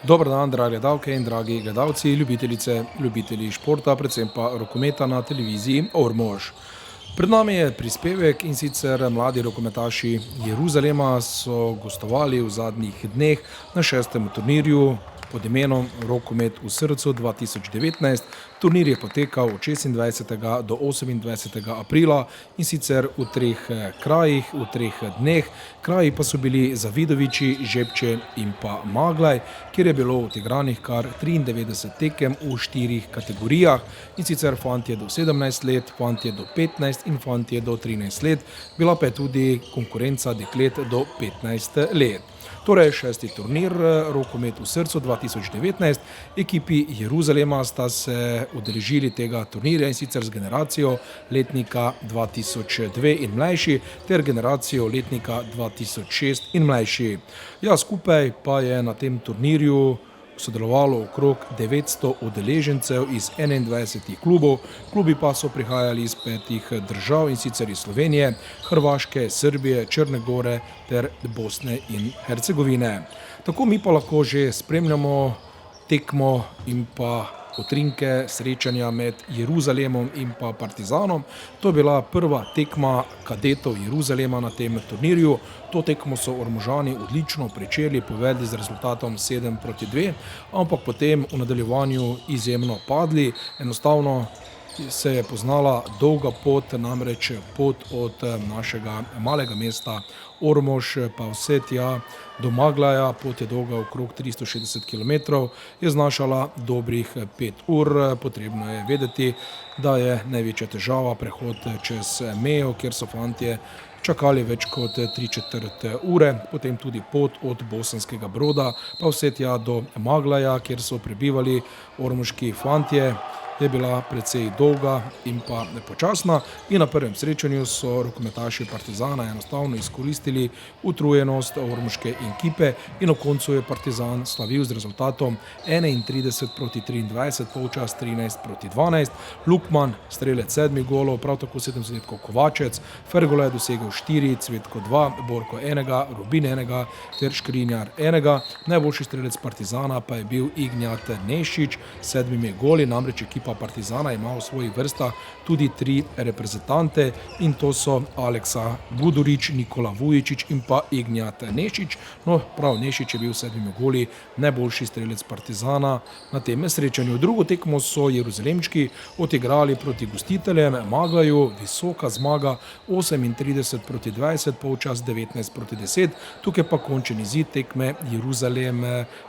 Dober dan, drage gledalke in dragi gledalci, ljubitelice, ljubitelji športa, predvsem pa rokometa na televiziji Ormož. Pred nami je prispevek, in sicer mladi rokometaši Jeruzalema so gostovali v zadnjih dneh na 6. turnirju pod imenom Rokomet v srcu 2019. Turnir je potekal od 26. do 28. aprila, in sicer v 3 krajih, v 3 dneh. Kraji pa so bili Zavidoviči, Žepče in pa Maglaj, kjer je bilo odigranih kar 93 tekem v 4 kategorijah, in sicer fantje do 17 let, fantje do 15 in fantje do 13 let, bila pa je tudi konkurenca deklet do 15 let. Torej 6. turnir Rokomet v srcu 2019. Ekipi Jeruzalema sta se udeležili tega turnirja, in sicer z generacijo letnika 2002 in mlajši ter generacijo letnika 2006 in mlajši. Ja, skupaj pa je na tem turnirju sodelovalo okrog 900 udeležencev iz 21 klubov. Klubi pa so prihajali iz 5 držav, in sicer iz Slovenije, Hrvaške, Srbije, Črne gore ter Bosne in Hercegovine. Tako mi pa lahko že spremljamo tekmo in pa utrinke srečanja med Jeruzalemom in pa Partizanom. To je bila prva tekma kadetov Jeruzalema na tem turnirju. To tekmo so Ormožani odlično pričeli, povedli z rezultatom 7-2, ampak potem v nadaljevanju izjemno padli. Enostavno se je poznala dolga pot, namreč pot od našega malega mesta Ormož pa vse tja do Maglaja, pot je dolga okrog 360 km, je znašala dobrih 5 ur. Potrebno je vedeti, da je največja težava prehod čez mejo, kjer so fantje čakali več kot 3/4 ure, potem tudi pot od Bosanskega Broda pa vse tja do Maglaja, kjer so prebivali ormoški fantje, je bila precej dolga in pa počasna, in na prvem srečanju so rokometaši Partizana enostavno izkoristili utrujenost ormoške ekipe in na koncu je Partizan slavil z rezultatom 31-23, polčas 13-12. Lukman, strelec 7 golov, prav tako 7 zadetkov Kovačec, Fergola je dosegel 4, Cvetko 2, Borko 1, Rubin 1 ter Škrinjar 1. Najboljši strelec Partizana pa je bil Ignjat Nešič s 7 goli, namreč ekipa Partizana ima v svojih vrstah tudi 3 reprezentante, in to so Aleksa Budurič, Nikola Vujičić in pa Ignjat Nešič. No, prav Nešič je bil s 7 goli najboljši strelec Partizana na tem srečanju. Drugo tekmo so Jeruzalemčki odigrali proti gostiteljem Maglaju, visoka zmaga 38-20, polčas 19-10. Tukaj pa končni izid tekme Jeruzalem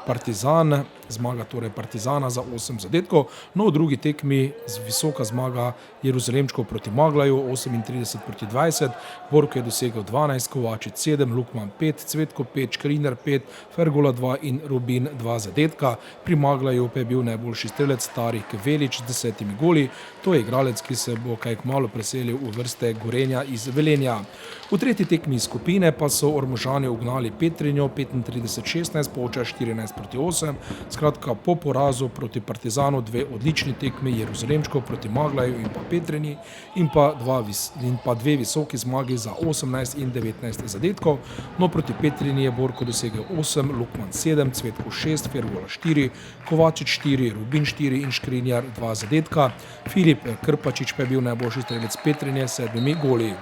Partizan, zmaga torej Partizana za 8 zadetkov. No, v drugi tekmi visoka zmaga Jeruzalemčkov proti Maglaju 38-20. Borko je dosegel 12, Kovačič 7, Lukman 5, Cvetko 5, Škrinjar 5, Fergola 2 in Rubin 2 zadetka. Pri Maglaju pa je bil najboljši strelec Tarik Velič z 10 goli. To je igralec, ki se bo kaj kmalu preselil v vrste Gorenja iz Velenja. V tretji tekmi skupine pa so Ormožani ugnali Petrinjo 35-16, polčas 14-8. Skratka, po porazu proti Partizanu 2 odlični tekmi Jeruzalemčkov proti Maglaju in pa Petrinji in pa 2 visoki zmagi za 18 in 19 zadetkov. No, proti Petrinji je Borko dosegel 8, Lukman 7, Cvetko 6, Fergola 4, Kovačič 4, Rubin 4 in Škrinjar 2 zadetka. Filip Krpačič pa je bil najboljši strelec Petrinje s 7 goli.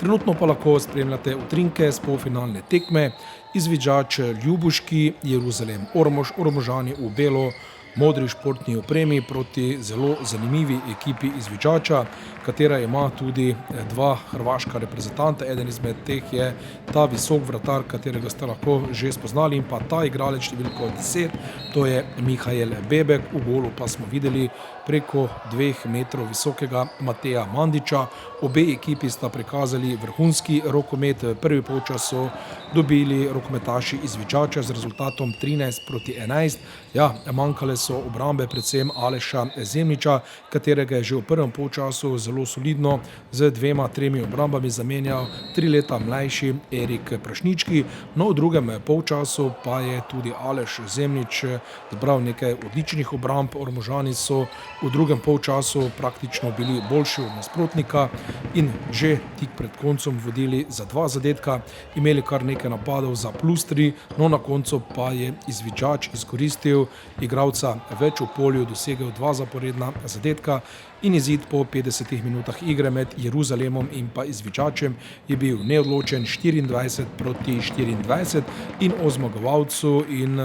Trenutno pa lahko spremljate utrinke s polfinalne tekme Izviđač Ljubuški, Jeruzalem Ormož, Ormožani v belo modri športni opremi proti zelo zanimivi ekipi Izviđača, katera ima tudi 2 hrvaška reprezentanta. Eden izmed teh je ta visok vratar, katerega ste lahko že spoznali, in pa ta igralec številko 10, to je Mihajl Bebek. V golu pa smo videli preko 2 metrov visokega Mateja Mandiča. Obe ekipi sta prikazali vrhunski rokomet. Prvi polčas so dobili rokometaši Izviđača z rezultatom 13-11. Ja, manjkale so obrambe predvsem Aleša Zemljiča, katerega je že v prvem polčasu zelo zelo solidno z 2-3 obrambami zamenjal 3 leta mlajši Erik Prašnički. No, v drugem polčasu pa je tudi Aleš Zemljič zbral nekaj odličnih obramb. Ormožani so v drugem polčasu praktično bili boljši od nasprotnika in že tik pred koncem vodili za 2 zadetka, imeli kar nekaj napadov za +3, no na koncu pa je Izviđač izkoristil igralca več v polju, dosegel 2 zaporedna zadetka in izid po 50 minutah igre med Jeruzalemom in pa Izviđačem je bil neodločen 24-24 in o zmagovalcu in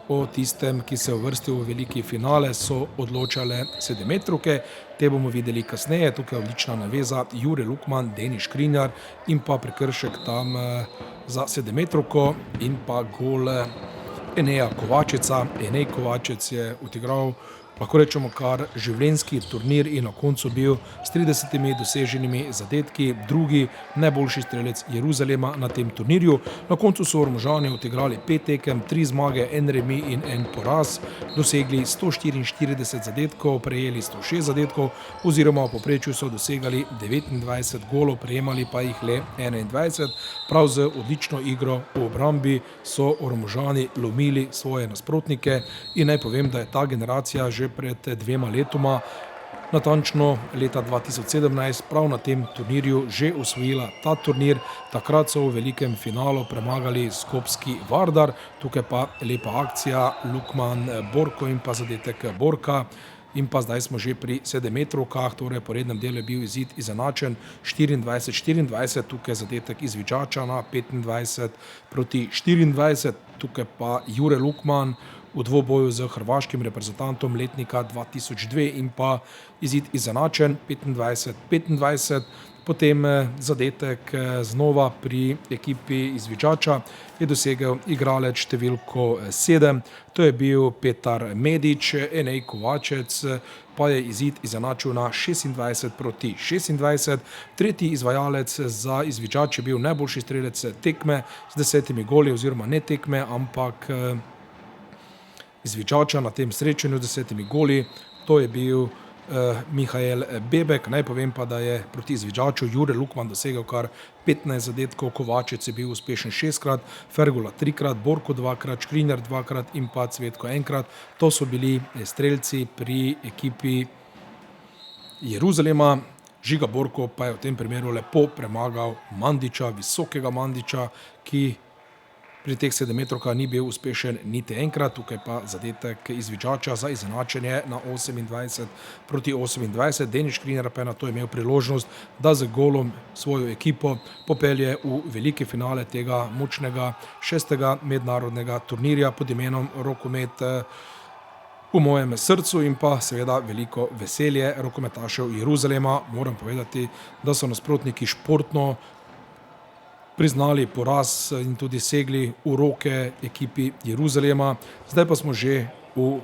o tistem, ki se je uvrstil v veliki finale, so odločale 7-metrovke. Te bomo videli kasneje. Tukaj je odlična naveza Jure Lukman, Denis Škrinjar in pa prekršek tam za 7-metrovko in pa gol Eneja Kovačeca. Enej Kovačec je odigral, lahko rečemo, kar življenjski turnir in na koncu bil s 30 doseženimi zadetki drugi najboljši strelec Jeruzalema na tem turnirju. Na koncu so Ormožani odigrali 5 tekem, 3 zmage, 1 remi in 1 poraz, dosegli 144 zadetkov, prejeli 106 zadetkov oziroma v povprečju so dosegali 29 golov, prejemali pa jih le 21. Prav z odlično igro v obrambi so Ormožani lomili svoje nasprotnike in naj povem, da je ta generacija že pred 2 letoma, natančno leta 2017, prav na tem turnirju že osvojila ta turnir. Takrat so v velikem finalu premagali skopski Vardar, tukaj pa lepa akcija Lukman Borko in pa zadetek Borka. In pa zdaj smo že pri 7-metrovkah, torej po rednem delu je bil izid izenačen 24-24, tukaj zadetek Izviđača na 25-24, tukaj pa Jure Lukman v dvoboju z hrvaškim reprezentantom letnika 2002 in pa izid izenačen 25-25. Potem zadetek znova pri ekipi Izviđača je dosegel igralec številko 7, to je bil Petar Medić. Enej Kovačec pa je izid izenačil na 26-26. Tretji izvajalec za Izviđač je bil najboljši strelec tekme z 10 goli oziroma ne tekme, ampak Izviđača na tem srečanju z 10 goli, to je bil Mihael Bebek. Naj povem pa, da je proti Izviđaču Jure Lukman dosegel kar 15 zadetkov, Kovačec je bil uspešen 6krat, Fergula 3krat, Borko 2krat, Škrinjar 2krat in pa Cvetko 1krat. To so bili strelci pri ekipi Jeruzalema. Žiga Borko pa je v tem primeru lepo premagal Mandića, visokega Mandića, ki pri teh 7-metrovkah ni bil uspešen niti enkrat. Tukaj pa zadetek Izviđača za izenačenje na 28-28. Denis Škrinjar pa je na to imel priložnost, da z golom svojo ekipo popelje v veliki finale tega močnega 6. mednarodnega turnirja pod imenom Rokomet v mojem srcu in pa seveda veliko veselje rokometašev Jeruzalema. Moram povedati, da so nasprotniki športno priznali poraz in tudi segli v roke ekipi Jeruzalema. Zdaj pa smo že v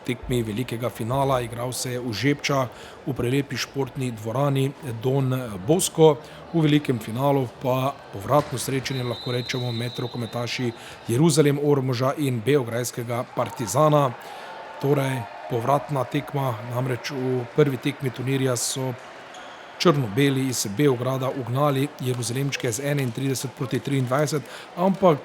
tekmi velikega finala, igral se je v Žepčah v prelepi športni dvorani Don Bosco. V velikem finalu pa povratno srečanje, lahko rečemo, med rokometaši Jeruzalem Ormoža in beograjskega Partizana. Torej povratna tekma, namreč v prvi tekmi turnirja so črno-beli iz Beograda ugnali Jeruzalemčke z 31-23, ampak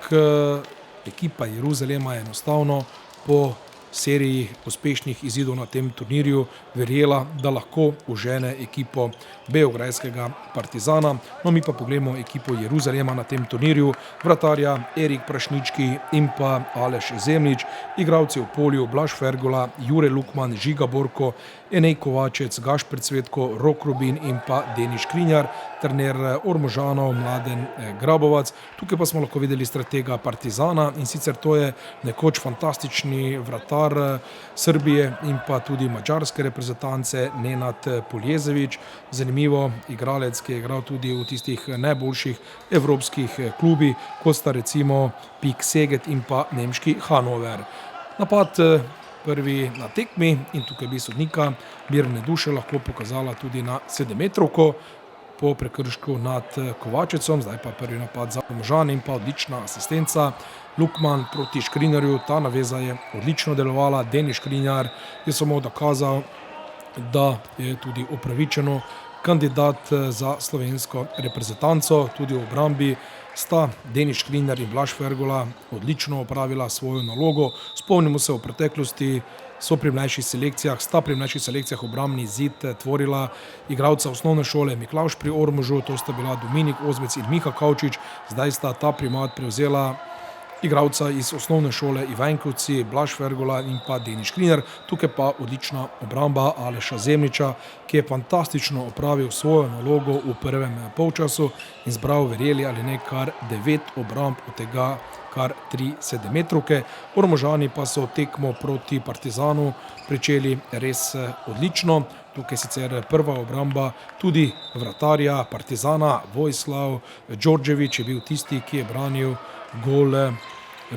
ekipa Jeruzalema je enostavno po seriji uspešnih izidov na tem turnirju verjela, da lahko užene ekipo beograjskega Partizana. No, mi pa pogledamo ekipo Jeruzalema na tem turnirju. Vratarja Erik Prašnički in pa Aleš Zemljič, igralci v polju Blaž Fergula, Jure Lukman, Žiga Borko, Enej Kovačec, Gašper Cvetko, Rok Rubin in pa Denis Škrinjar, trener Ormožanov Mladen Grabovac. Tukaj pa smo lahko videli stratega Partizana, in sicer to je nekoč fantastični vratar Srbije in pa tudi madžarske reprezentance Nenad Poljezevič. Zanimivo, igralec, ki je igral tudi v tistih najboljših evropskih klubih, kot sta recimo PIK Szeged in pa nemški Hannover. Napad prvi na tekmi in tukaj bi sodnika mirne duše lahko pokazala tudi na 7-metrovko po prekršku nad Kovačecom. Zdaj pa prvi napad za Ormožane in pa odlična asistenca Lukman proti Škrinjarju. Ta naveza je odlično delovala. Denis Škrinjar je samo dokazal da je tudi upravičeno kandidat za slovensko reprezentanco. Tudi v obrambi sta Denis Škrinjar in Blaž Fergola odlično opravila svojo nalogo. Spomnimo se, v preteklosti sta pri mlajših selekcijah obrambni zid tvorila igralca osnovne šole Miklavž pri Ormožu, to sta bila Dominik Ozbec in Miha Kavčič, zdaj sta ta primat prevzela igralca iz osnovne šole Ivankovci, Blaž Fergola in pa Denis Škrinjar. Tukaj pa odlična obramba Aleša Zemljiča, ki je fantastično opravil svojo nalogo v prvem polčasu in zbral, verjeli ali ne, kar 9 obramb, od tega kar 3 sedemmetrovke. Ormožani pa so tekmo proti Partizanu pričeli res odlično. Tukaj sicer prva obramba tudi vratarja Partizana, Vojislav Đorđević je bil tisti, ki je branil gol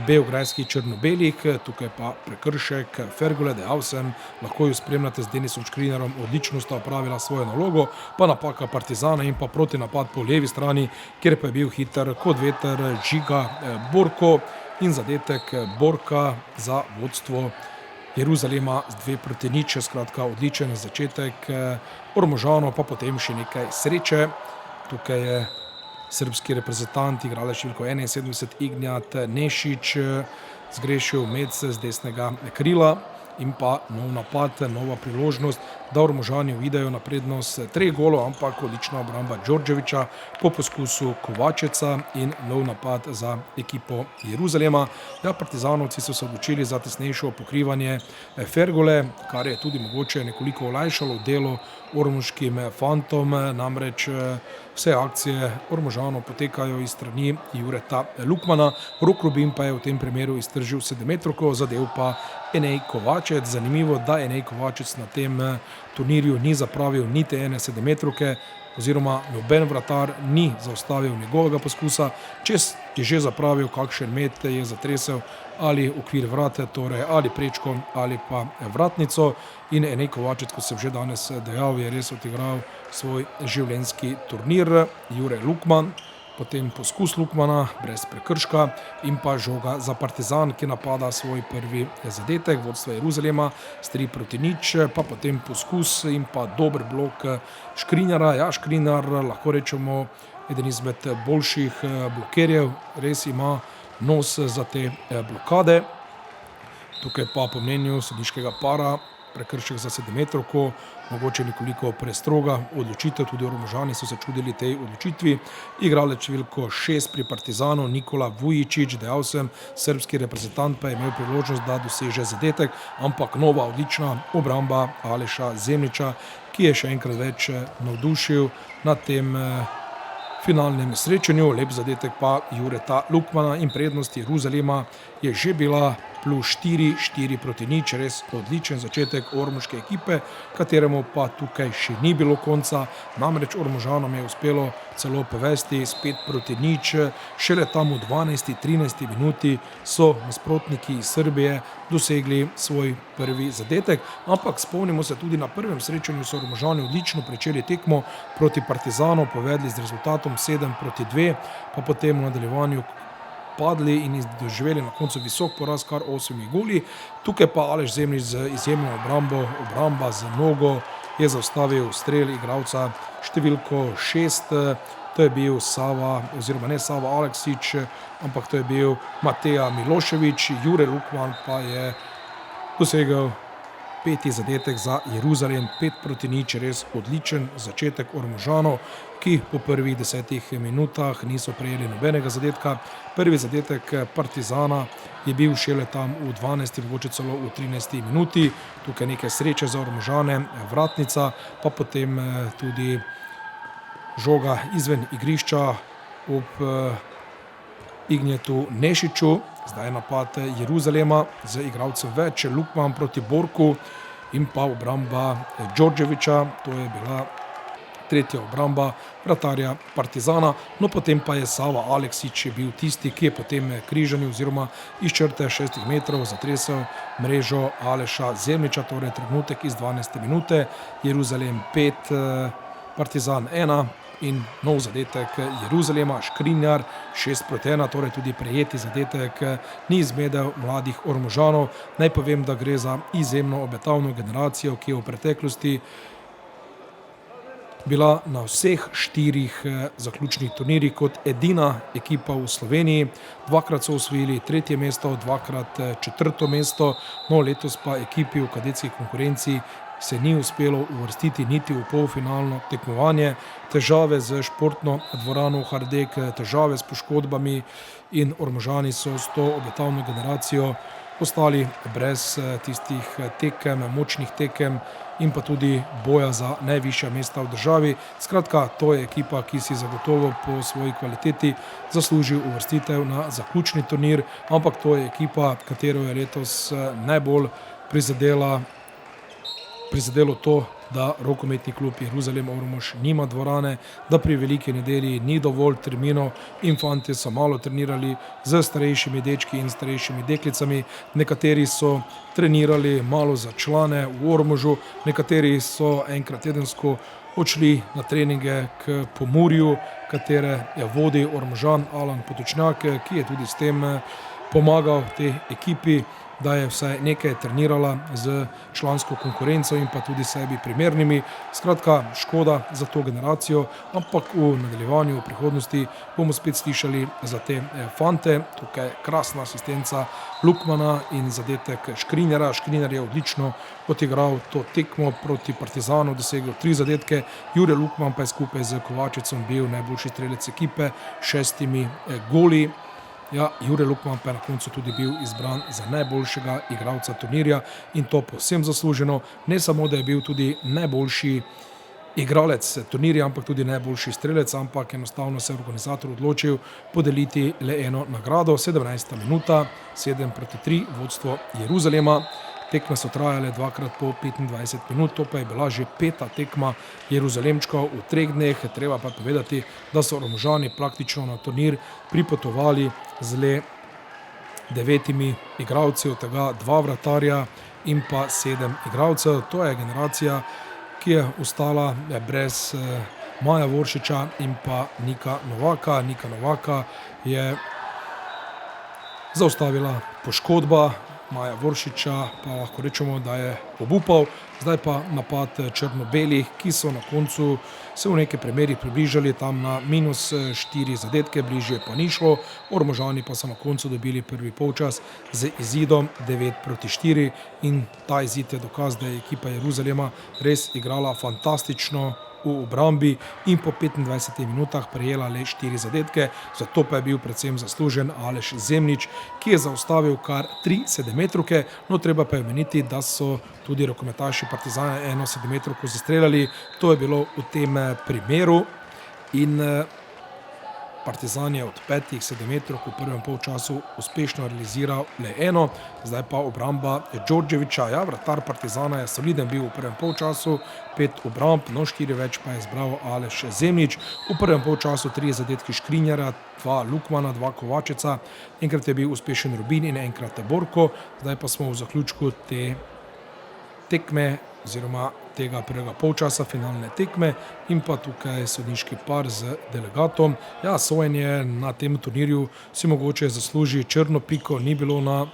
beograjskih črno-belih. Tukaj pa prekršek Fergole, dejal sem, lahko jo spremljate z Denisom Škrinjarom, odlično sta opravila svojo nalogo, pa napaka Partizana in pa proti napad po levi strani, kjer pa je bil hiter kot veter Žiga Borko in zadetek Borka za vodstvo Jeruzalema z 2-0, skratka odličen začetek Ormožanov, pa potem še nekaj sreče. Tukaj je srbski reprezentant, igralec številko 71, Ignjat Nešić, zgrešil met z desnega krila in pa nov napad, nova priložnost, da Ormožani uidejo na prednost 3 golov, ampak odlična obramba Đorđevića po poskusu Kovačeca in nov napad za ekipo Jeruzalema. Ja, Partizanovci so se odločili za tesnejšo pokrivanje Fergole, kar je tudi mogoče nekoliko olajšalo delo ormoškim fantom, namreč vse akcije Ormožanov potekajo iz strani Jureta Lukmana. Rok Rubin pa je v tem primeru iztržil sedemmetrovko, zadev pa Enej Kovačec. Zanimivo, da Enej Kovačec na tem turnirju ni zapravil niti ene sedemmetrovke, oziroma noben vratar ni zaustavil njegovega poskusa. Če je že zapravil kakšen met, je zatresel ali okvir vrate, torej ali prečko ali pa vratnico. In Enej Kovačec, kot sem že danes dejal, je res odigral svoj življenjski turnir. Jure Lukman, potem poskus Lukmana brez prekrška in pa žoga za Partizan, ki napada svoj prvi zadetek vodstva Jeruzalema s 3-0, pa potem poskus in pa dober blok Škrinjara. Ja, Škrinjar, lahko rečemo, eden izmed boljših blokerjev, res ima nos za te blokade. Tukaj pa po mnenju sodniškega para prekršek za sedemmetrovko, mogoče nekoliko prestroga odločitev, tudi Ormožani so se čudili tej odločitvi. Igralec številko 6 pri Partizanu, Nikola Vujičić, dejal sem, srbski reprezentant pa je imel priložnost, da doseže zadetek, ampak nova odlična obramba Aleša Zemljiča, ki je še enkrat več navdušil na tem finalnem srečanju. Lep zadetek pa Jureta Lukmana in prednost Jeruzalema je že bila +4, 4-0, res odličen začetek ormoške ekipe, kateremu pa tukaj še ni bilo konca. Namreč Ormožanom je uspelo celo povesti s 5-0, šele tam v 12. 13. minuti so nasprotniki iz Srbije dosegli svoj prvi zadetek, ampak spomnimo se, tudi na prvem srečanju so Ormožani odlično pričeli tekmo proti Partizanu, povedli z rezultatom 7-2, pa potem v nadaljevanju padli in doživeli na koncu visok poraz, kar 8 goli. Tukaj pa Aleš Zemljič z izjemno obramba z nogo je zaustavil strel igralca številko 6, to je bil Sava, oziroma ne Sava Aleksić, ampak to je bil Mateja Milošević. Jure Lukman pa je dosegel 5. zadetek za Jeruzalem, 5-0, res odličen začetek Ormožanov, ki po prvih 10 minutah niso prejeli nobenega zadetka. Prvi zadetek Partizana je bil šele tam v 12. mogoče celo v 13. minuti. Tukaj nekaj sreče za Ormožane, vratnica, pa potem tudi žoga izven igrišča ob Ignjatu Nešiću. Zdaj je napad Jeruzalema z igralcem več, Lukman proti Borku in pa obramba Đorđevića, to je bila tretja obramba vratarja Partizana. No, potem pa je Sava Aleksić bil tisti, ki je potem križanju oziroma iz črte 6 metrov zatresel mrežo Aleša Zemljiča, torej trenutek iz 12. minute. Jeruzalem 5, Partizan 1. in nov zadetek Jeruzalema, Škrinjar, 6-1, torej tudi prejeti zadetek ni izmedel mladih Ormožanov. Naj povem, da gre za izjemno obetavno generacijo, ki je v preteklosti bila na vseh 4 zaključnih turnirjih kot edina ekipa v Sloveniji. 2-krat so osvojili 3. mesto, 2-krat 4. mesto, no letos pa ekipi v kadetski konkurenci se ni uspelo uvrstiti niti v polfinalno tekmovanje. Težave z športno dvorano Hardek, težave s poškodbami in Ormožani so s to obetavno generacijo ostali brez tistih tekem, močnih tekem in pa tudi boja za najvišja mesta v državi. Skratka, to je ekipa, ki si zagotovo po svoji kvaliteti zasluži uvrstitev na zaključni turnir, ampak to je ekipa, katero je letos najbolj prizadelo to, da rokometni klub Jeruzalem Ormož nima dvorane, da pri veliki nedelji ni dovolj terminov in fantje so malo trenirali z starejšimi dečki in starejšimi deklicami. Nekateri so trenirali malo za člane v Ormožu, nekateri so enkrat tedensko odšli na treninge k Pomurju, katere vodi Ormožan Alan Potočnjak, ki je tudi s tem pomagal tej ekipi, da je vsaj nekaj trenirala z člansko konkurenco in pa tudi sebi primernimi. Skratka, škoda za to generacijo, ampak v nadaljevanju, v prihodnosti bomo spet slišali za te fante. Tukaj krasna asistenca Lukmana in zadetek Škrinjara. Škrinjar je odlično odigral to tekmo proti Partizanu, dosegel 3 zadetke. Jure Lukman pa je skupaj z Kovačicom bil najboljši strelec ekipe, 6 goli. Ja, Jure Lukman pa je na koncu tudi bil izbran za najboljšega igralca turnirja in to povsem zasluženo. Ne samo, da je bil tudi najboljši igralec turnirja, ampak tudi najboljši strelec, ampak enostavno se je organizator odločil podeliti le eno nagrado. 17. minuta, 7-3, vodstvo Jeruzalema. Tekme so trajale 2-krat po 25 minut, to pa je bila že 5. tekma Jeruzalemčkov v 3 dneh. Treba pa povedati, da so Ormožani praktično na turnir pripotovali z le 9 igralci, od tega 2 vratarja in pa 7 igralcev. To je generacija, ki je ostala brez Maja Voršiča in pa Nika Novaka. Nika Novaka je zaustavila poškodba, Maja Voršiča pa lahko rečemo, da je obupal. Zdaj pa napad črno-belih, ki so na koncu se v nekaj primerih približali tam na -4 zadetke, bližje pa ni šlo. Ormožani pa so na koncu dobili prvi polčas z izidom 9-4 in ta izid je dokaz, da je ekipa Jeruzalema res igrala fantastično v obrambi in po 25 minutah prejela le 4 zadetke, zato pa je bil predvsem zaslužen Aleš Zemljič, ki je zaustavil kar 3 sedemmetrovke. No, treba pa je omeniti, da so tudi rokometaši Partizana 1 sedemmetrovko zastreljali. To je bilo v tem primeru in Partizan je od 5 sedemmetrovk v prvem polčasu uspešno realiziral le eno. Zdaj pa obramba Đorđevića. Ja, vratar Partizana je soliden bil v prvem polčasu, 5 obramb, no 4 več pa je izbral Aleš Zemljič. V prvem polčasu 3 zadetki Škrinjara, 2 Lukmana, 2 Kovačica, enkrat je bil uspešen Rubin in enkrat Borko. Zdaj pa smo v zaključku te tekme oziroma tega prvega polčasa finalne tekme in pa tukaj sodniški par z delegatom. Ja, sojenje na tem turnirju si mogoče zasluži črno piko, ni bilo na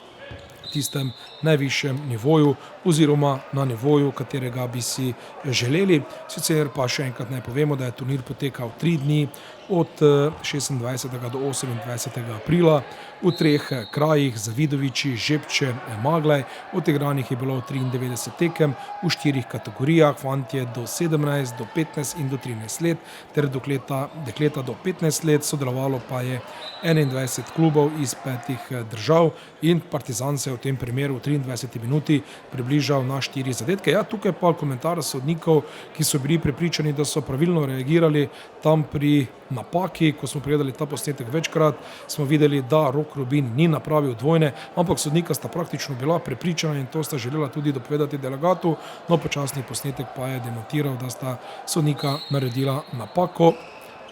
tistem najvišjem nivoju oziroma na nivoju, katerega bi si želeli. Sicer pa še enkrat naj povemo, da je turnir potekal 3 dni, od 26. do 28. aprila v 3 krajih, Zavidoviči, Žepče, Maglaj. Odigranih je bilo 93 tekem v 4 kategorijah, fantje do 17, do 15 in do 13 let ter dekleta do 15 let. Sodelovalo pa je 21 klubov iz 5 držav in Partizan se je v tem primeru v 23 minuti približal na 4 zadetke. Ja, tukaj pa komentar sodnikov, ki so bili prepričani, da so pravilno reagirali tam pri napaki. Ko smo pregledali ta posnetek večkrat, smo videli, da Rok Rubin ni napravil dvojne, ampak sodnika sta praktično bila prepričana in to sta želela tudi dopovedati delegatu, no počasni posnetek pa je demontiral, da sta sodnika naredila napako.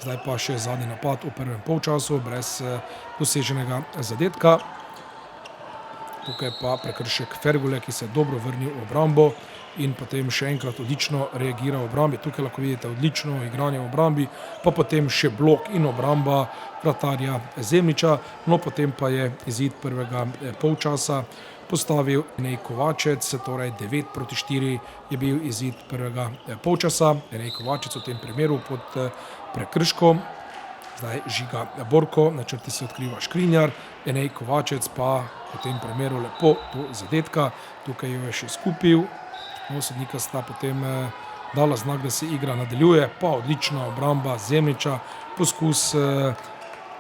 Zdaj pa še zadnji napad v prvem polčasu brez doseženega zadetka. tukaj pa prekršek Fergule, ki se je dobro vrnil v obrambo in potem še enkrat odlično reagira v obrambi. Tukaj lahko vidite odlično igranje v obrambi, pa potem še blok in obramba vratarja Zemljiča, no potem pa je izid prvega polčasa postavil Enej Kovačec, torej 9-4 je bil izid prvega polčasa. Enej Kovačec v tem primeru pod prekrškom, zdaj Žiga Borko, na črti se odkriva Škrinjar, Enej Kovačec pa v tem primeru lepo do zadetka, tukaj jo je še skupil, no sodnika sta potem dala znak, da se igra nadaljuje, pa odlična obramba Zemljiča, poskus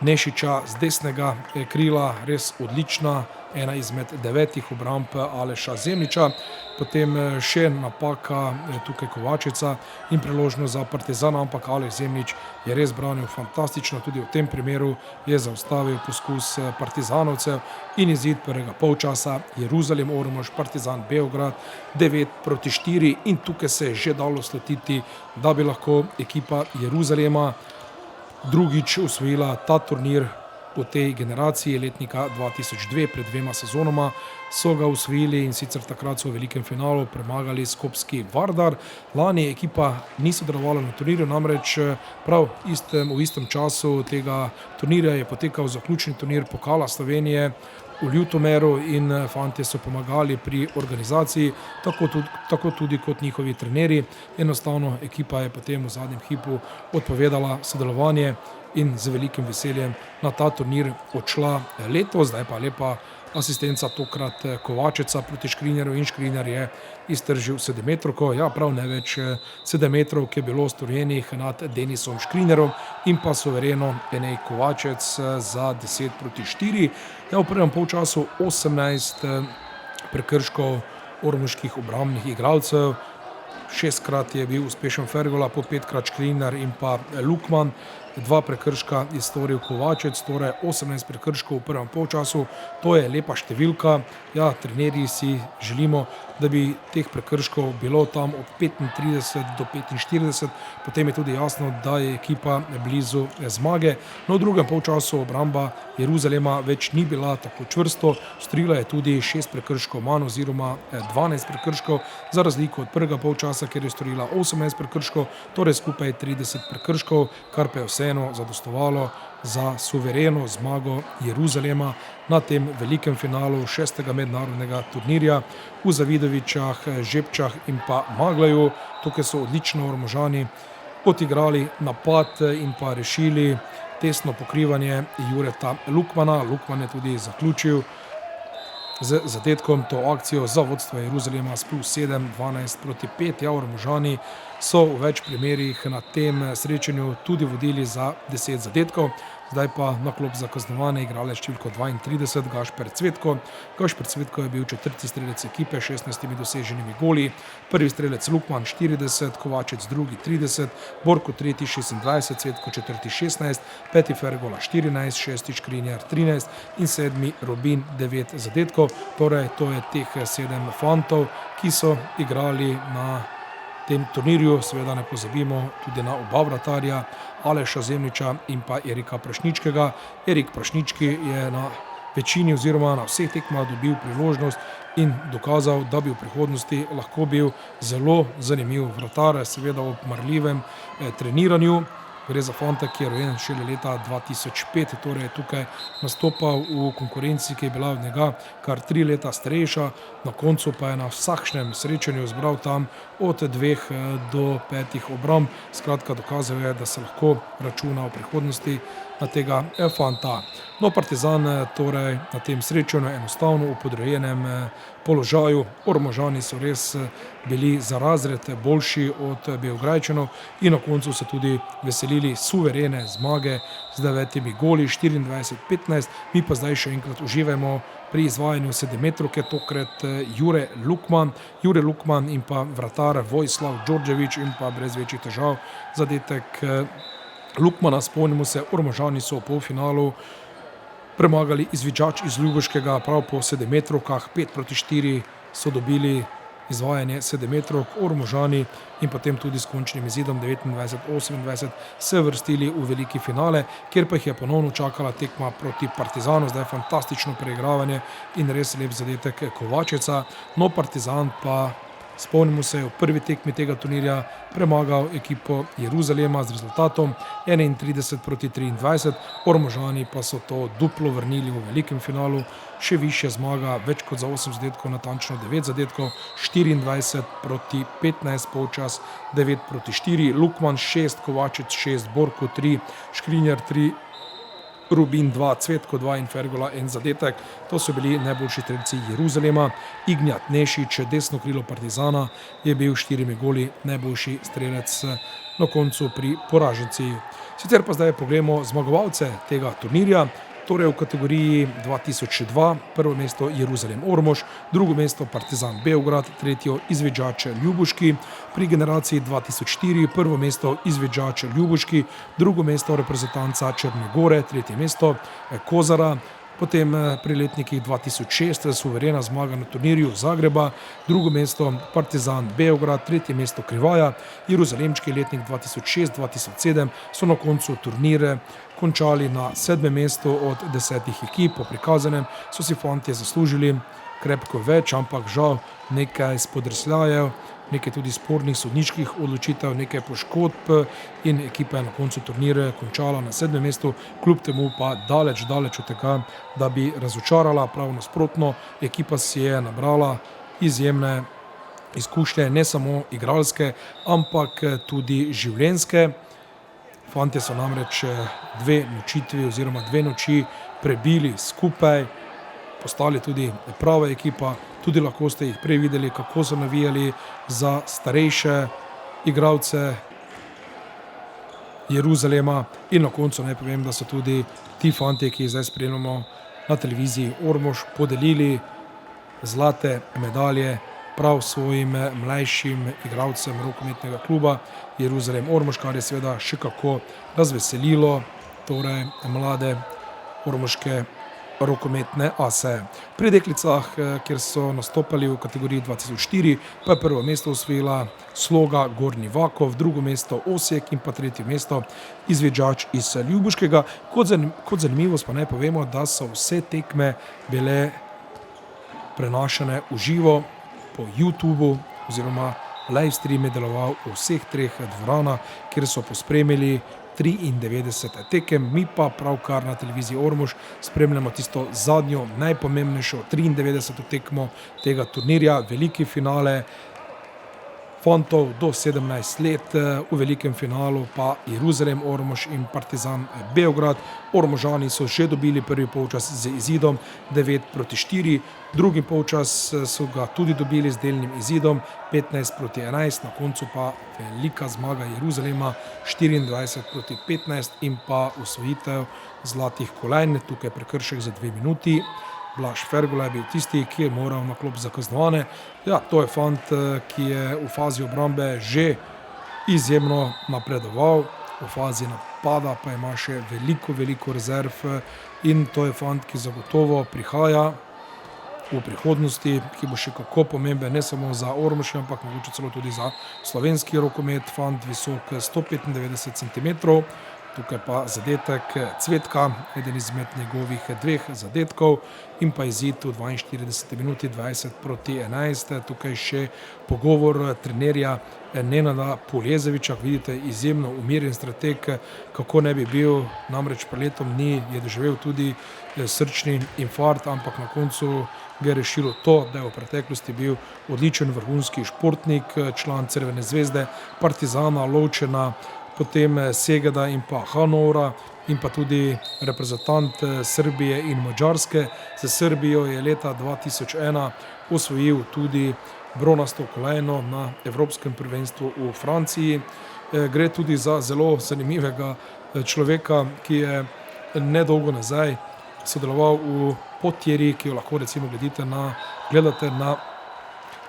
Nešiča z desnega krila, res odlična, ena izmed 9 obramb Aleša Zemljiča, potem še napaka tukaj Kovačeca in priložnost za Partizana, ampak Aleš Zemljič je res branil fantastično, tudi v tem primeru je zaustavil poskus partizanovcev in izid prvega polčasa Jeruzalem Ormož, Partizan Beograd 9-4 in tukaj se je že dalo slutiti, da bi lahko ekipa Jeruzalema drugič osvojila ta turnir v tej generaciji letnika 2002, pred 2 sezonoma so ga osvojili in sicer takrat so v velikem finalu premagali skopski Vardar. Lani ekipa ni sodelovala na turnirju, namreč prav v istem času tega turnirja je potekal zaključni turnir Pokala Slovenije v Ljutomeru in fantje so pomagali pri organizaciji, tako tudi kot njihovi trenerji. Enostavno ekipa je potem v zadnjem hipu odpovedala sodelovanje in z velikim veseljem na ta turnir odšla letos. Zdaj pa lepa asistenca tokrat Kovačeca proti Škrinjarju in Škrinjar je iztržil 7-metrovko, ja prav največ 7-metrovk je bilo storjenih nad Denisom Škrinjarom in pa suvereno Enej Kovačec za 10-4. Ja, v prvem polčasu 18 prekrškov ormoških obrambnih igralcev, 6-krat je bil uspešen Fergola, po 5-krat Škrinjar in pa Lukman, 2 prekrška je storil Kovačec, torej 18 prekrškov v prvem polčasu, to je lepa številka. Ja, trenerji si želimo, da bi teh prekrškov bilo tam od 35 do 45, potem je tudi jasno, da je ekipa blizu zmage. No, v drugem polčasu obramba Jeruzalema več ni bila tako čvrsto, storila je tudi 6 prekrškov manj oziroma 12 prekrškov, za razliko od prvega polčasa, kjer je storila 18 prekrškov, torej skupaj 30 prekrškov, kar pa je vseeno zadostovalo za suvereno zmago Jeruzalema na tem velikem finalu 6. mednarodnega turnirja v Zavidovičah, Žepčah in pa Maglaju. Tukaj so odlično Ormožani odigrali napad in pa rešili tesno pokrivanje Jureta Lukmana. Lukman je tudi zaključil z zadetkom to akcijo za vodstvo Jeruzalema s +7, 12-5. Ja, Ormožani so v več primerih na tem srečanju tudi vodili za 10 zadetkov. Zdaj pa na klop za kaznovanje igralec številko 32, Gašper Cvetko. Gašper Cvetko je bil 4. strelec ekipe s 16 doseženimi goli, prvi strelec Lukman 40, Kovačec drugi 30, Borko tretji 26, Cvetko četrti 16, peti Fergola 14, šesti Škrinjar 13 in 7. Robin 9 zadetkov. Torej, to je teh 7 fantov, ki so igrali na tem turnirju. Seveda ne pozabimo tudi na oba vratarja, Aleša Zemljiča in pa Erika Prašničkega. Erik Prašnički je na večini oziroma na vseh tekmah dobil priložnost in dokazal, da bi v prihodnosti lahko bil zelo zanimiv vratar, seveda ob marljivem treniranju. Gre za fanta, ki je rojen šele leta 2005, torej je tukaj nastopal v konkurenci, ki je bila od njega kar 3 leta starejša, na koncu pa je na vsakšnem srečanju zbral tam od 2 do 5 obramb. Skratka, dokazal je, da se lahko računa v prihodnosti na tega fanta. No, Partizan torej na tem srečanju enostavno v podrejenem položaju. Ormožani so res bili za razred boljši od Beograjčanov in na koncu se tudi veselili suverene zmage z 9 goli, 24-15. Mi pa zdaj še enkrat uživamo pri izvajanju 7-metrovke, tokrat Jure Lukman in pa vratar Vojislav Đorđević in pa brez večjih težav zadetek Lukmana. Spomnimo se, Ormožani so v polfinalu premagali Izviđač iz Ljubuškega prav po 7-metrovkah, 5-4 so dobili izvajanje 7-metrovk, Ormožani in potem tudi s končnim izidom 29-28 se vrstili v veliki finale, kjer pa jih je ponovno čakala tekma proti Partizanu, zdaj fantastično preigravanje in res lep zadetek Kovačeca, no Partizan pa, spomnimo se, v prvi tekmi tega turnirja premagal ekipo Jeruzalema z rezultatom 31-23, Ormožani pa so to duplo vrnili v velikem finalu, še višja zmaga, več kot za 8 zadetkov, natančno 9 zadetkov, 24-15 polčas, 9-4, Lukman 6, Kovačec 6, Borko 3, Škrinjar 3, Rubin 2, Cvetko 2 in Fergola 1 zadetek. To so bili najboljši strelci Jeruzalema. Ignjat Nešič, desno krilo Partizana, je bil 4 goli najboljši strelec na koncu pri poražencih. Sicer pa zdaj pogledamo zmagovalce tega turnirja. Torej v kategoriji 2002 prvo mesto Jeruzalem Ormož, drugo mesto Partizan Beograd, tretjo Izvidžač Ljubuški, pri generaciji 2004 prvo mesto Izvidžač Ljubuški, drugo mesto reprezentanca Črne Gore, tretje mesto Kozara, potem pri letnikih 2006 suverena zmaga na turnirju Zagreba, drugo mesto Partizan Beograd, tretje mesto Krivaja, Jeruzalemčki letnik 2006-2007 so na koncu turnire končali na 7. mestu od 10 ekip. Po prikazanem so si fantje zaslužili krepko več, ampak žal nekaj spodrsljajev, nekaj tudi spornih sodniških odločitev, nekaj poškodb in ekipa je na koncu turnire končala na 7. mestu, kljub temu pa daleč od tega, da bi razočarala, prav nasprotno, ekipa si je nabrala izjemne izkušnje, ne samo igralske, ampak tudi življenjske. Fantje so namreč 2 nočitvi oziroma 2 noči prebili skupaj, postali tudi prava ekipa, tudi lahko ste jih prej videli, kako so navijali za starejše igralce Jeruzalema in na koncu naj povem, da so tudi ti fantje, ki jih zdaj spremljamo na televiziji Ormož, podelili zlate medalje prav svojim mlajšim igralcem rokometnega kluba Jeruzalem Ormož, kar je seveda še kako razveselilo torej mlade ormoške rokometne ase. Pri deklicah, kjer so nastopali v kategoriji 2004, pa je prvo mesto osvojila Sloga Gornji Vakov, drugo mesto Osijek in pa tretje mesto Izvidžač iz Ljubuškega. Kot zanimivost pa naj povemo, da so vse tekme bile prenašane v živo po YouTubu oziroma live stream je deloval v vseh 3 dvoranah, kjer so pospremili 93 tekem, mi pa pravkar na televiziji Ormož spremljamo tisto zadnjo, najpomembnejšo 93. tekmo tega turnirja, veliki finale fantov do 17 let, v velikem finalu pa Jeruzalem Ormož in Partizan Beograd. Ormožani so že dobili prvi polčas z izidom 9-4, drugi polčas so ga tudi dobili z delnim izidom 15-11, na koncu pa velika zmaga Jeruzalema 24-15 in pa osvojitev zlatih kolajn, tukaj prekršek za 2 minuti. Blaž Fergola je bil tisti, ki je moral na klop za kaznovane. Ja, to je fant, ki je v fazi obrambe že izjemno napredoval, v fazi napada pa ima še veliko rezerv in to je fant, ki zagotovo prihaja v prihodnosti, ki bo še kako pomemben, ne samo za Ormož, ampak mogoče celo tudi za slovenski rokomet. Fant visok 195 cm, tukaj pa zadetek Cvetka, eden izmed njegovih 2 zadetkov in pa izid v 42 minuti 20-11. Tukaj še pogovor trenerja Nenada Poljezeviča, vidite, izjemno umirjen strateg, kako ne bi bil, namreč pred letom dni je doživel tudi srčni infarkt, ampak na koncu ga je rešilo to, da je v preteklosti bil odličen vrhunski športnik, član Crvene zvezde, Partizana, Lovčena, potem Segeda in pa Hanovra in pa tudi reprezentant Srbije in Madžarske. Za Srbijo je leta 2001 osvojil tudi bronasto kolajno na Evropskem prvenstvu v Franciji. Gre tudi za zelo zanimivega človeka, ki je nedolgo nazaj sodeloval v potjeri, ki jo lahko recimo gledate na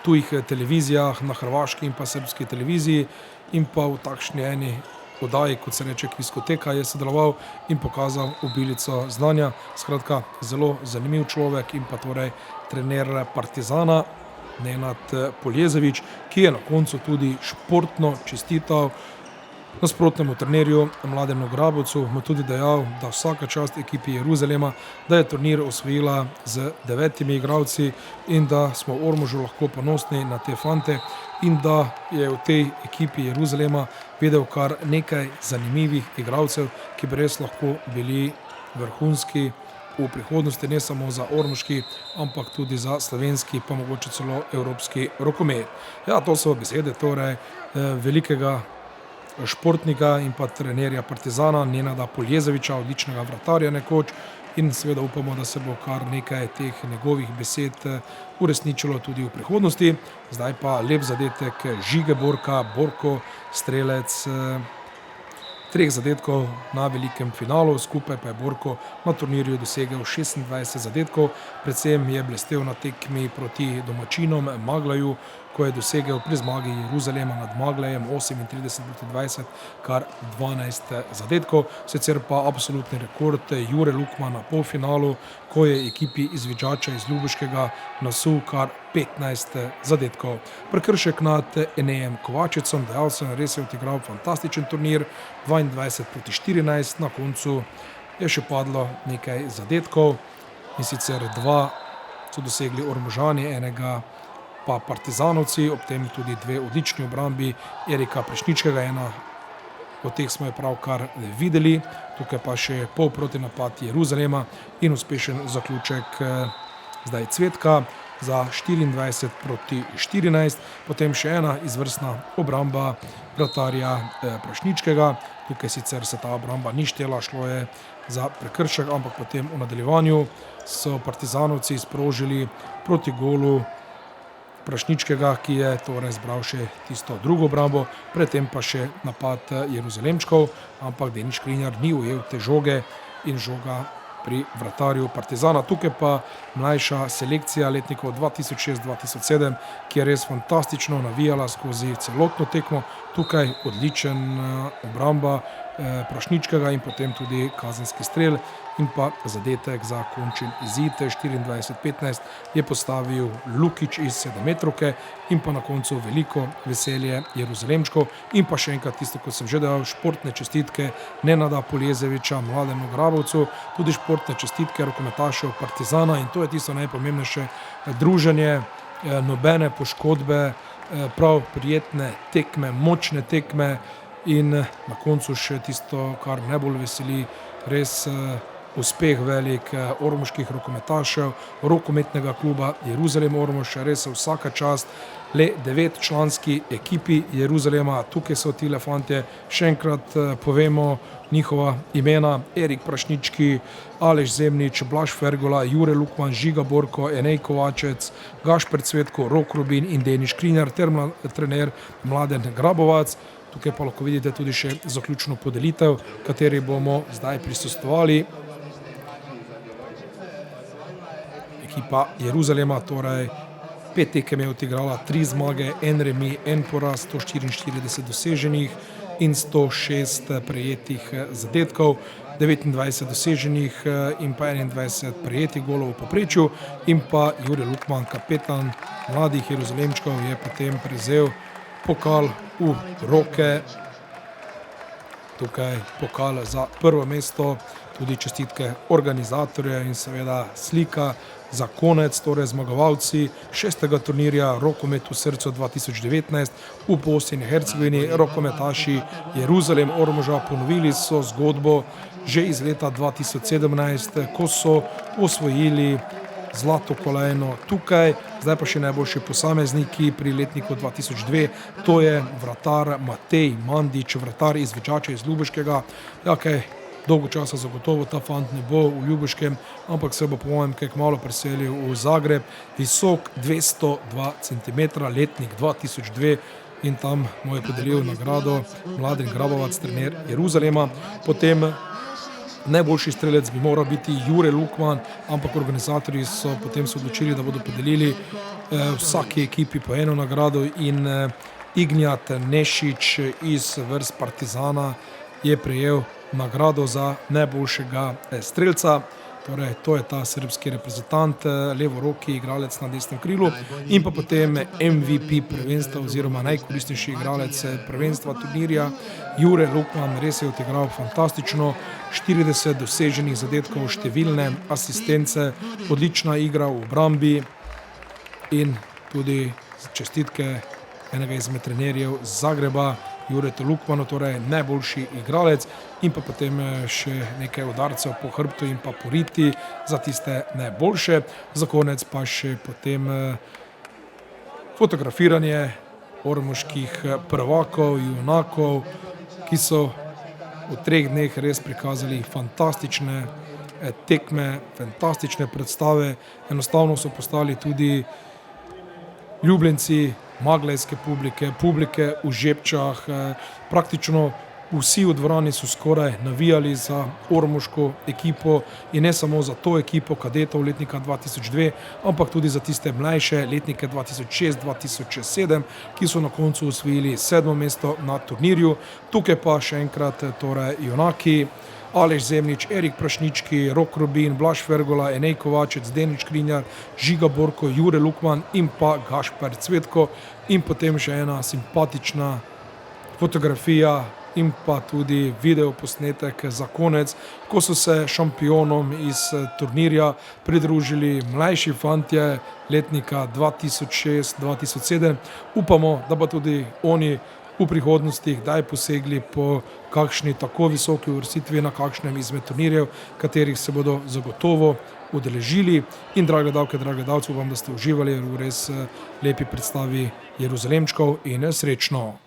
tujih televizijah, na hrvaški in pa srbski televiziji in pa v takšni eni oddaji, kot se reče Kviskoteka, je sodeloval in pokazal obilico znanja. Skratka, zelo zanimiv človek in pa torej trener Partizana. Nenad Poljezevič, ki je na koncu tudi športno čestital nasprotnemu trenerju Mladenu Grabovcu, mu tudi dejal, da vsaka čast ekipi Jeruzalema, da je turnir osvojila z 9 igralci in da smo v Ormožu lahko ponosni na te fante in da je v tej ekipi Jeruzalema videl kar nekaj zanimivih igralcev, ki bi res lahko bili vrhunski v prihodnosti, ne samo za ormoški, ampak tudi za slovenski, pa mogoče celo evropski rokomet. Ja, to so besede torej velikega športnika in pa trenerja Partizana Nenada Poljezeviča, odličnega vratarja nekoč, in seveda upamo, da se bo kar nekaj teh njegovih besed uresničilo tudi v prihodnosti. Zdaj pa lep zadetek Žige Borka, Borko, strelec 3 zadetkov na velikem finalu, skupaj pa je Borko na turnirju dosegel 26 zadetkov, predvsem je blestel na tekmi proti domačinom Maglaju, ko je dosegel pri zmagi Jeruzalema nad Maglejem 38-20 kar 12 zadetkov, sicer pa absolutni rekord Jure Lukman na polfinalu, ko je ekipi iz Viđača iz Ljubuškega nasul kar 15 zadetkov. Prekršek nad Enejem Kovačicom, dejal sem, res je odigral fantastičen turnir, 22-14, na koncu je še padlo nekaj zadetkov, in sicer 2 so dosegli Ormožani, enega pa Partizanovci, ob tem tudi 2 odlični obrambi Erika Prešničkega, ena od teh smo je pravkar videli, tukaj pa še pol protinapad Jeruzalema in uspešen zaključek zdaj Cvetka za 24-14, potem še ena izvrstna obramba vratarja Prešničkega, tukaj sicer se ta obramba ni štela, šlo je za prekršek, ampak potem v nadaljevanju so Partizanovci sprožili proti golu Prašničkega, ki je torej zbral še tisto drugo obrambo, predtem pa še napad Jeruzalemčkov, ampak Denis Škrinjar ni ujel te žoge in žoga pri vratarju Partizana. Tukaj pa mlajša selekcija letnikov 2006-2007, ki je res fantastično navijala skozi celotno tekmo, tukaj odličen obramba Prašničkega in potem tudi kazenski strel in pa zadetek za končen izid 24-15 je postavil Lukić iz 7-metrovke in pa na koncu veliko veselje Jeruzalemčkov in pa še enkrat tisto, kot sem že dejal, športne čestitke Nenada Poljezeviča, Mladenu Grabovcu, tudi športne čestitke rokometašev Partizana, in to je tisto najpomembnejše, druženje, nobene poškodbe, prav prijetne tekme, močne tekme in na koncu še tisto, kar najbolj veseli, res uspeh velik ormoških rokometašev, rokometnega kluba Jeruzalem Ormož, res vsaka čast le 9-članski ekipi Jeruzalema, tukaj so tile fantje, še enkrat povemo njihova imena: Erik Prašnički, Aleš Zemnič, Blaž Fergola, Jure Lukman, Žiga Borko, Enej Kovačec, Gašper Cvetko, Rok Rubin in Denis Škrinjar ter trener Mladen Grabovac. Tukaj pa lahko vidite tudi še zaključno podelitev, kateri bomo zdaj prisostvovali. Ekipa Jeruzalema, torej 5 tekem je odigrala, 3 zmage, 1 remi, 1 poraz, 144 doseženih in 106 prejetih zadetkov, 29 doseženih in pa 21 prejetih golov v povprečju, in pa Jure Lukman, kapetan mladih Jeruzalemčkov, je potem prevzel pokal v roke, tukaj pokal za prvo mesto, tudi čestitke organizatorja in seveda slika za konec, torej zmagovalci 6. turnirja Rokomet v srcu 2019 v Bosni in Hercegovini, rokometaši Jeruzalem Ormoža. Ponovili so zgodbo že iz leta 2017, ko so osvojili zlato kolajno tukaj, zdaj pa še najboljši posamezniki pri letniku 2002, to je vratar Matej Mandić, vratar iz Viđača iz Ljubuškega. Ja, kaj dolgo časa zagotovo ta fant ne bo v Ljubuškem, ampak se bo po mojem kaj kmalu preselil v Zagreb, visok 202 cm, letnik 2002, in tam mu je podelil nagrado Mladen Grabovac, trener Jeruzalema. Potem najboljši strelec bi moral biti Jure Lukman, ampak organizatorji so potem se odločili, da bodo podelili vsaki ekipi po eno nagrado, in Ignjat Nešić iz vrst Partizana je prejel nagrado za najboljšega strelca. torej to je ta srbski reprezentant, levoroki igralec na desnem krilu in pa potem MVP prvenstva oziroma najkoristnejši igralec prvenstva turnirja Jure Lukman, res je odigral fantastično, 40 doseženih zadetkov, številne asistence, odlična igra v obrambi in tudi čestitke enega izmed trenerjev Zagreba, Juretu Lukmanu, torej najboljši igralec in pa potem še nekaj udarcev po hrbtu in pa po riti za tiste najboljše. Za konec pa še potem fotografiranje ormoških prvakov, junakov, ki so v 3 dneh res prikazali fantastične tekme, fantastične predstave, enostavno so postali tudi ljubljenci maglejske publike, publike v Žepčah, praktično vsi v dvorani so skoraj navijali za ormoško ekipo in ne samo za to ekipo kadetov letnika 2002, ampak tudi za tiste mlajše letnike 2006-2007, ki so na koncu osvojili 7. mesto na turnirju. Tukaj pa še enkrat torej junaki Aleš Zemljič, Erik Prašnički, Rok Robin, Blaž Fergola, Enej Kovačec, Denis Škrinjar, Žiga Borko, Jure Lukman in pa Gašper Cvetko in potem še ena simpatična fotografija in pa tudi video posnetek za konec, ko so se šampionom iz turnirja pridružili mlajši fantje letnika 2006-2007. Upamo, da pa tudi oni v prihodnosti kdaj posegli po kakšni tako visoki uvrstitvi na kakšnem izmed turnirjev, katerih se bodo zagotovo udeležili. In drage gledalke, drage gledalci, upam, da ste uživali v res lepi predstavi Jeruzalemčkov in srečno!